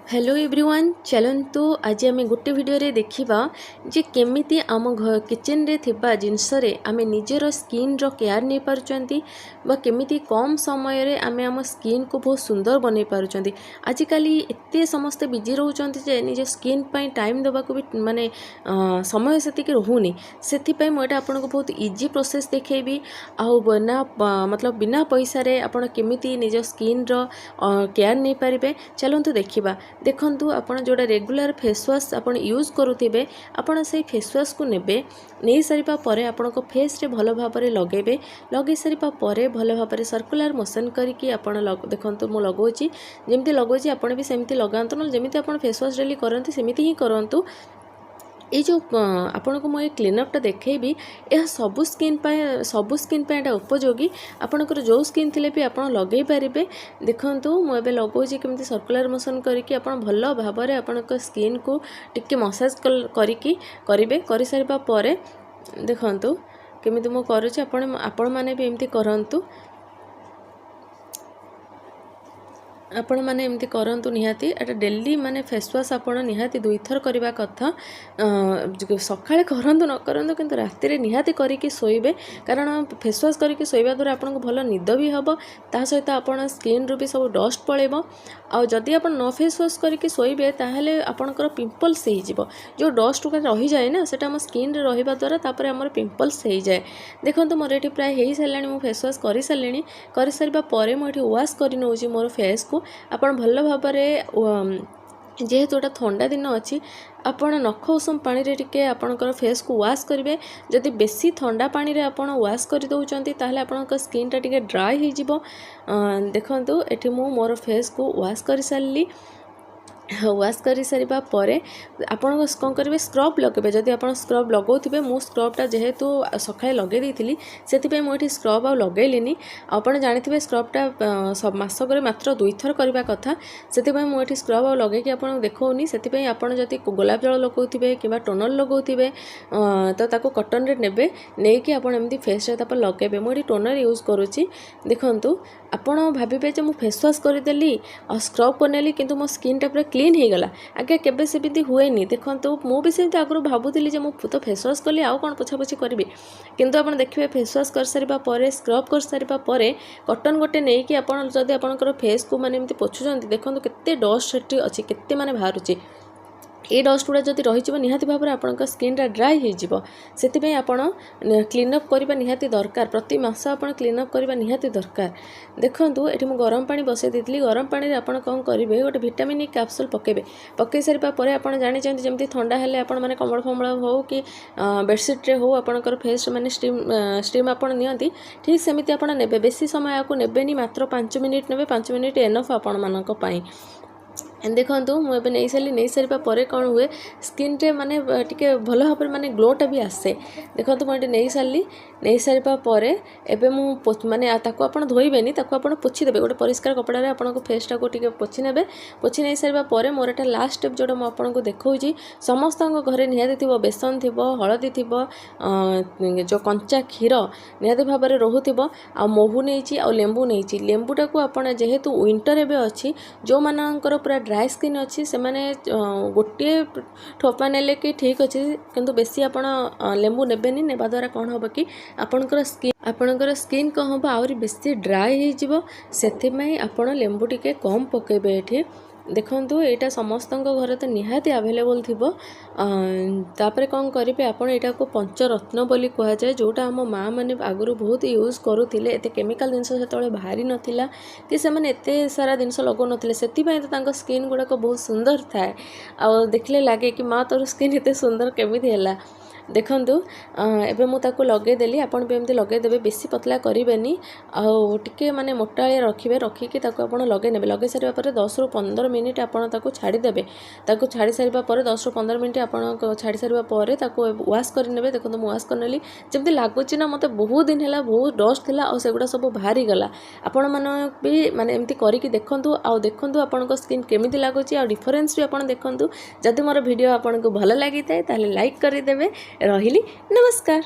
Hello everyone चलतु आज आम गोटे भिडियो रे देखिबा जे केमिति आम किचन रे थिबा जिनस रे आमे निजर स्किन रो केयर नै पारुचंती बा केमिति कम समय रे आमे आम स्किन को बहुत सुंदर बनै पारुचंती। आजिकाली एते समस्त बिजी रहउचंती जे निज स्किन पई टाइम देबा को भी माने समय सेति के रहउनी। सेति पई म एटा आपन को बहुत इजी प्रोसेस देखेबी आउ बना मतलब बिना पैसा रे आपन केमिति निज स्किन रो केयर नै पारिबे। चलंतु देखिबा। देखंतु आपण जोड़ा रेगुलर फेस वाश आपण यूज करूथिबे आपण से फेस वाश को नेबे नै सरीपा परे आपण को फेस रे भलो भाबरे लगेबे। लगे सरीपा परे भलो भाबरे सर्कुलर मोशन करिकि आपण देखंतु मु लगोची जेमति लगोची आपण भी सेमति लगांतु न जेमति आपण फेस वाश डेली करंतु सेमति ही करंतु। ये जो आपन को मैं क्लीनअपटा देखी यह सबू स्किन पे उपयोगी आपणकर जो स्किन थिले भी आप लगे पारे। देखंतु मुझे लगौची केमती सर्कुलर मोशन करके आप भल भाव में आपण स्किन को टिके मसाज करिकी करेंगे कर सारा पर देखंतु केमिति मु करूची आपण माने भी एमती करंतु। आपण माने एमती करंतु निहाती एटा डेली माने फेस वाश आपण निहाती 2 थर करबा कथा सकाळे करंतु न करंतु किंतु राति रे निहाती करिकि सोइबे कारण फेस वाश करिकि सोइबा द्वारा आपन को भलो निद भी हबो ता सहित आपण स्किन रु भी सब डस्ट पळेबो। आ जदि आपण न फेस वाश करिकि सोइबे ताहले आपनकर पिंपल्स हे जिवो जो डस्ट का रही जाए ना सेटा हम स्किन रे रहिबा द्वारा तापर हमर पिंपल्स हे जाए। देखंतु मोर एठी प्राय हेई सलाणी मु फेस वाश करि सलेणी करि सारिबा परे मु एठी वाश करि नउची मोर फेस को आपण भल भाव में जेहेतु एटा ठंडा दिन अच्छी आपण नख उषम पानी रे टिके आपणकर फेस को वाश करेंगे। जदि बेसी ठंडा पानी रे आपण वाश कर दउचंती ताहले आपणकर स्किन टा टिके ड्राई हे जिवो। देखंतु एठी मु मोर फेस को वाश कर सारली वाश कर सारिबा परे आपण कौन करेंगे स्क्रब लगे जदि आप स्क्रब लगौथिबे मु स्क्रबटा जेहेतु सकाळे लगे देइथिली सेति मुझे स्क्रब आ लगेलिनी। आपण जानिथिबे स्क्रबटा सब मासक मात्र 2 थर करबा कथा सेति मुझे स्क्रब आ लगे कि आपण देखौनी सेति आपण जदि गोलाप जल लगौथिबे किबा टोनर लगौथिबे तो ताको कॉटन रे नेबे नै कि आपण एमदी फेस रे तापर लगेबे। मु टोनर यूज करूची देखंतु आपण भाबिबे जे मु फेस वाश करदेली आ स्क्रब करनेली किंतु मो स्किन टा पूरा क्लीन हो गला आगे केबे सेबिति हुएनी। देखंतु मु भी सेमति आगु भाबुतिली जे मु तो फेस वाश कली आउ कोन पोछा पोछि करिवि किंतु आपण देखिबे फेस वाश कर सारिबा परे स्क्रब कर सारिबा परे कॉटन गोटे नै कि आपण जदि आपनकर फेस को माने एमति पोछुचंती देखंतु केते डस्ट सेठी अछि केते माने बाहरुची ये डस्ट गुड़ा जब रही निहाती भाव में आपन स्किन टा ड्राई हो से आप क्लीनअप करने निहाती दरकार प्रति मास आप क्लीनअप करने निहाती दरकार। देखो ये मुझे गरम पानी बसई दी गरम पानी में आपड़ कौन करेंगे गोटे विटामिन ई कैप्सूल पकेबे पकई सारा पर आप जानते जमी ठंडा हेल्ले आप कमल फमल हो कि बेडसीट्रे हो आपंकर फेस मैंने स्टीम आप नियंती ठीक सेमती आप ने बेसी समय आपको नेबेनी मात्र 5 मिनिट ने 5 मिनिट एनफ आपण मानी। देखंतु मुझे नहीं सारी नहीं सारा पर कौन हुए स्किन रे माने टिके भल भाव माने ग्लोटा भी आसे। देखंतु मुझे नहीं सारी नहीं सारा पर एबे मु माने ताको आपण धोइबेनी ताको आपण पोछि देबे गोटे परिष्कार कपड़ा रे आपण को फेस टा को टिके पोछि नेबे। पोछि नहीं सारा पर मोर एटा लास्ट स्टेप जोटा मु आपण को देखौची समस्त घरे निहाती थिबो बेसन थिबो हळदी थिबो जो कंचा क्षीर निहाती भाव में रहूथिबो आ महू नेछि आ लेंबू नेछि लेंबूटा को आपण जेहेतु विंटर एबे अछि जो मानकर पूरा ड्राई स्किन अच्छी से माने गोटे ठोपा नेले कि ठीक अच्छे किंतु बेसी आपण लेंबू नेबेनी नेबा द्वारा कौन हम कि आपणकर स्किन कौन हम आहरी बेसी ड्राई हो आपण लेंबू टिके कम पकेबे एठी। देखंतु एटा समस्त घरे तो निहाती अवेलेबल थिबो तापरे कौन करेंगे आपड़ यहाँ को पंचरत्न बोली कह जाए जोटा आम माँ मैंने आगु बहुत यूज करुले एत केमिकल जिनस से बाहरी नाला कि से एते सारा जिनस लगो नथिले सेतिपई तो स्किन गुड़ाक बहुत सुंदर थाए आ देखले लगे कि माँ तोर स्किन एते सुंदर केमिति हैला। देखंतु एबे मु ताको लगेदेली आपण भी एमती लगेदेबे बेसी पतला करेंगे आउ टिके माने मोटालिया रखिबे रखिकी ताको आपण लगे नेबे लगे सारा पर 10 ରୁ 15 मिनिट आपण ताको छाड़ी देबे ताको छाड़ी सारिबा पर 10 ରୁ 15 मिनिट आपण छाड़ी सारिबा पर ताको वाश कर नेबे। देखंतु मु वाश करनेली जेमती लागुची ना मते बहुत दिन हैला बहुत डस्ट थिला आ सेगुडा सब बाहरी गला आपण मन भी माने एमती करिकी देखंतु आ देखंतु आपनको स्किन केमिति लागुची आ डिफरेंस भी आपण देखंतु। जदि मोर वीडियो आपनको भल लागि थाए ताले लाइक करि देबे। रहिली नमस्कार।